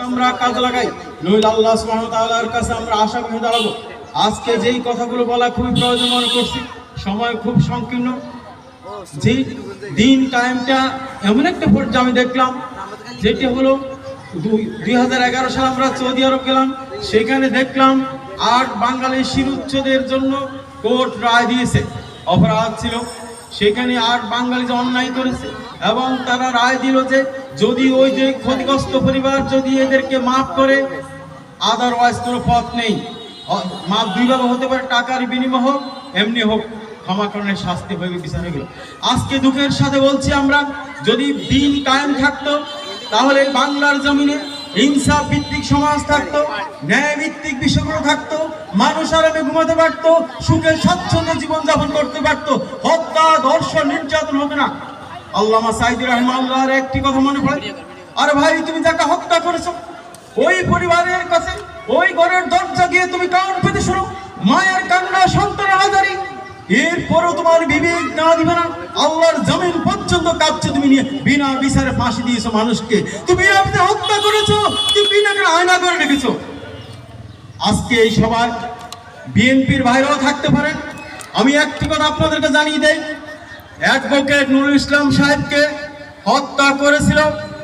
আমরা কাজে লাগাই, নইলে আল্লাহ সুবহানাহু ওয়া তাআলার কাছে আমরা আশা করে দাঁড়াবো। আজকে যেই কথাগুলো বলা খুবই প্রয়োজন মনে করছি, সময় খুব সংকীর্ণ। যে দিন টাইমটা এমন একটা পর্যায়ে আমি দেখলাম, যেটি হলো 2011 সালে আমরা সৌদি আরব গেলাম। সেখানে দেখলাম 8 বাঙালি শিরুচ্ছেদের জন্য কোর্ট রায় দিয়েছে। অপরাধ ছিল সেখানে 8 বাঙালি যে অন্যায় করেছে, এবং তারা রায় দিল যে যদি ওই যে ক্ষতিগ্রস্ত পরিবার যদি এদেরকে মাফ করে, আদারওয়াইজ কোনো পথ নেই। মাফ দুইভাবে হতে পারে, টাকার বিনিময় হোক, এমনি হোক, ক্ষমাকরণের শাস্তি হয়ে বিচার এগুলো। আজকে দুঃখের সাথে বলছি, আমরা যদি দিন কায়েম থাকতো তাহলে বাংলার জমিনে ইনসাফ ভিত্তিক সমাজ থাকতো, ন্যায় ভিত্তিক বিষয়গুলো থাকতো, মানুষ আরামে ঘুমাতে পারতো, সুখে স্বাচ্ছন্দ্যে জীবনযাপন করতে পারতো, হত্যা ধর্ষণ নির্যাতন হতো না। আল্লামা সাইদুর রহমানুল্লাহর একটি কথা মনে পড়ে, আরে ভাই তুমি যাকে হত্যা করেছো, ওই পরিবারের কাছে ওই ঘরের দরজা গিয়ে তুমি কান পেতে শোনো, মায়ের কান্না, সন্তানের হাজারি, এরপরও তোমার বিবেক না দিবে না? আল্লাহর জমিন পর্যন্ত কাঁপছে, তুমি নিয়ে বিনা বিচারে ফাঁসি দিয়েছো মানুষকে, তুমি হত্যা করেছো, তুমি বিনা আয়না করে রেখেছো। আজকে এই সভায় বিএনপির ভাইরাও থাকতে পারেন। আমি একটি কথা আপনাদেরকে জানিয়ে দেই, অ্যাডভোকেট নুরুল ইসলাম সাহেবকে হত্যা করেছিল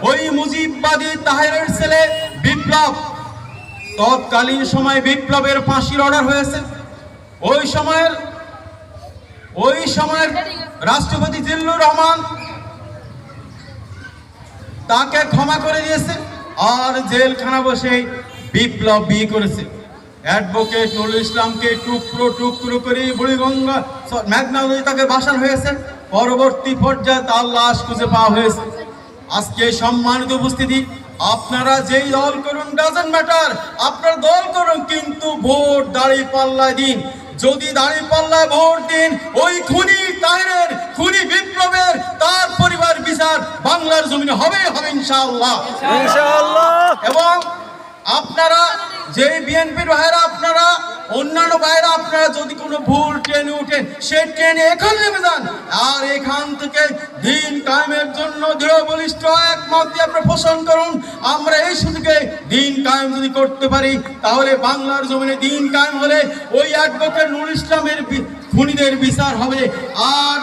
ওই মুজিববাদী তাহেরের ছেলে বিপ্লব। তৎকালীন সময় বিপ্লবের ফাঁসির অর্ডার হয়েছে। ওই সময়ের রাষ্ট্রপতি জিল্লুর রহমান তাকে ক্ষমা করে দিয়েছে, আর জেলখানা বসে বিপ্লব বিয়ে করেছে। অ্যাডভোকেট নুরুল ইসলামকে টুকরো করে বুড়িগঙ্গা মেঘনা নদী তাকে বাসানো হয়েছে। পরবর্তী পর্যায়ে তার লাশ খুঁজে পাওয়া হয়েছে। আজকে সম্মানিত উপস্থিতি, আপনারা যেই দল করুন, ডাজন্ট ম্যাটার, আপনার দল করুন, কিন্তু ভোট দাঁড়িপাল্লায় দিন। যদি দাঁড়িপাল্লায় ভোট দিন, ওই খুনি তাহেরের, খুনি বিপ্লবের, তার পরিবার বিচার বাংলার জমিনে হবে ইনশাআল্লাহ। এবং আপনারা যে বিএনপির ভাইরা, আপনারা অন্যান্য ভাইরা, আপনারা যদি কোনো ভুল ট্রেনে উঠেন, সেই ট্রেনে এখন নেমে যান, আর এখান থেকে দিন কায়েমের জন্য দৃঢ় বলিষ্ঠ একমত দিয়ে আপনারা পোষণ করুন। আমরা এই সুযোগে দিন কায়েম যদি করতে পারি, তাহলে বাংলার জমিনে দিন কায়েম হলে ওই অ্যাডভোকেট নুরুল ইসলামের খুনিদের বিচার হবে। আর